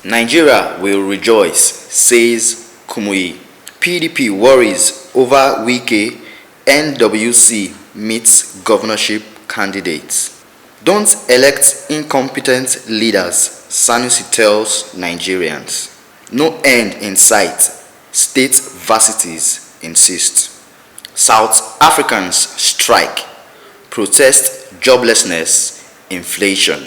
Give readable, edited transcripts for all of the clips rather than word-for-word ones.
Nigeria will rejoice, says Kumuyi. PDP worries over Wike. NWC meets governorship candidates. Don't elect incompetent leaders, Sanusi tells Nigerians. No end in sight, state varsities insist. South Africans strike, protest joblessness, inflation.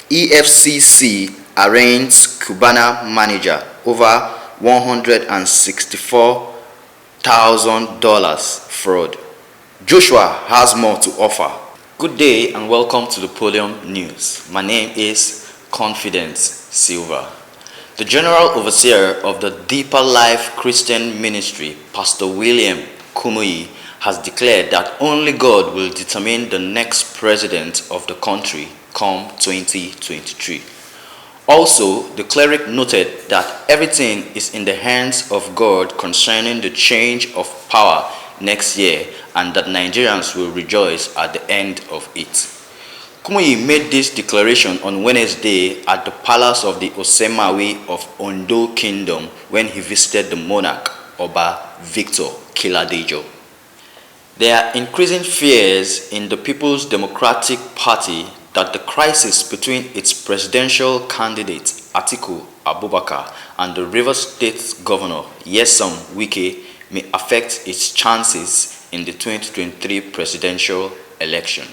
EFCC arraigns Cubana manager over $164,000 fraud. Joshua has more to offer. Good day and welcome to the Podium News. My name is Confidence Silva. The General Overseer of the Deeper Life Christian Ministry, Pastor William Kumuyi, has declared that only God will determine the next president of the country come 2023. Also, the cleric noted that everything is in the hands of God concerning the change of power next year and that Nigerians will rejoice at the end of it. Kumuyi made this declaration on Wednesday at the palace of the Osemawi of Ondo Kingdom when he visited the monarch, Oba Victor Kiladejo. There are increasing fears in the People's Democratic Party that the crisis between its presidential candidate, Atiku Abubakar, and the Rivers State Governor, Nyesom Wike, may affect its chances in the 2023 presidential election.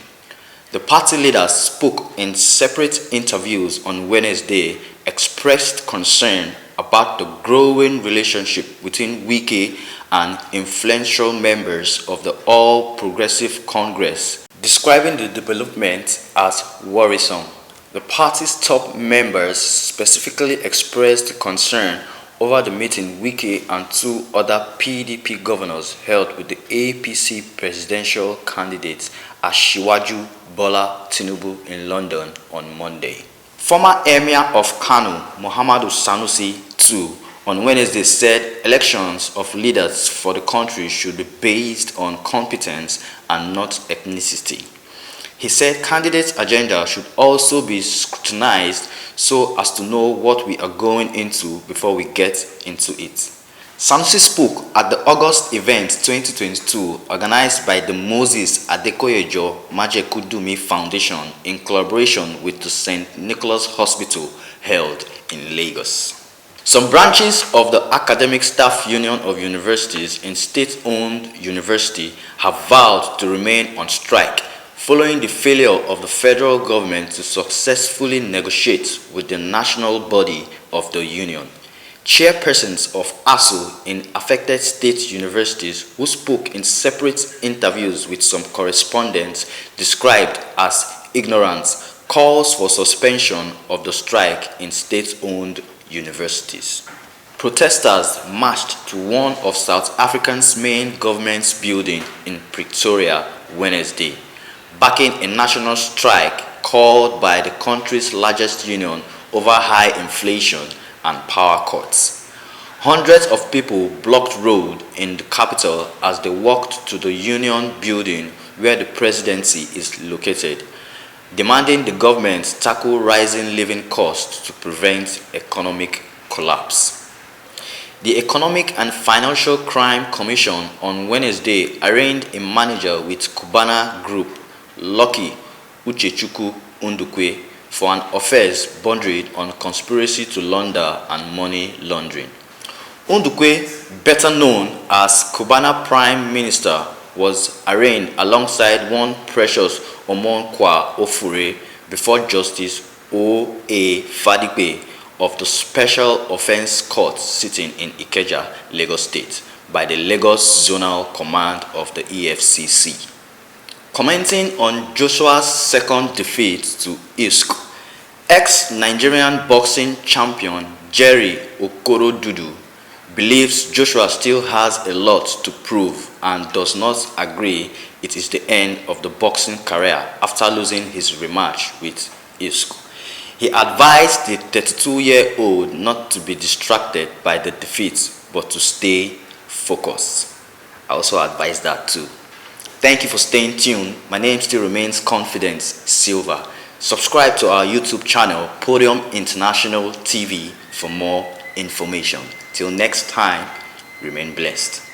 The party leaders spoke in separate interviews on Wednesday, expressed concern about the growing relationship between Wike and influential members of the All Progressive Congress, describing the development as worrisome. The party's top members specifically expressed concern over the meeting Wike and two other PDP governors held with the APC presidential candidate Asiwaju Bola Tinubu in London on Monday. Former Emir of Kano, Muhammadu Sanusi II, on Wednesday said elections of leaders for the country should be based on competence and not ethnicity. He said candidates' agenda should also be scrutinized so as to know what we are going into before we get into it. Sanusi spoke at the August event 2022 organized by the Moses Adekoyejo Majekudumi Foundation in collaboration with the St. Nicholas Hospital held in Lagos. Some branches of the Academic Staff Union of Universities in state-owned university have vowed to remain on strike following the failure of the federal government to successfully negotiate with the national body of the union. Chairpersons of ASU in affected state universities who spoke in separate interviews with some correspondents described as ignorance calls for suspension of the strike in state-owned universities. Protesters marched to one of South Africa's main government buildings in Pretoria Wednesday, backing a national strike called by the country's largest union over high inflation and power cuts. Hundreds of people blocked road in the capital as they walked to the union building where the presidency is located, demanding the government tackle rising living costs to prevent economic collapse. The Economic and Financial Crime Commission on Wednesday arraigned a manager with Cubana Group, Lucky Uchechukwu Ndukwe, for an offense bordering on conspiracy to launder and money laundering. Ndukwe, better known as Cubana Prime Minister, was arraigned alongside one Precious Omonkwa Ofure before Justice O.A. Fadipe of the Special Offense Court sitting in Ikeja, Lagos State, by the Lagos Zonal Command of the EFCC. Commenting on Joshua's second defeat to ISK, ex-Nigerian boxing champion Jerry Okorodudu believes Joshua still has a lot to prove and does not agree it is the end of the boxing career after losing his rematch with ISK. He advised the 32-year-old not to be distracted by the defeat but to stay focused. I also advise that too. Thank you for staying tuned. My name still remains Confidence Silva. Subscribe to our YouTube channel, Podium International TV, for more information. Till next time, remain blessed.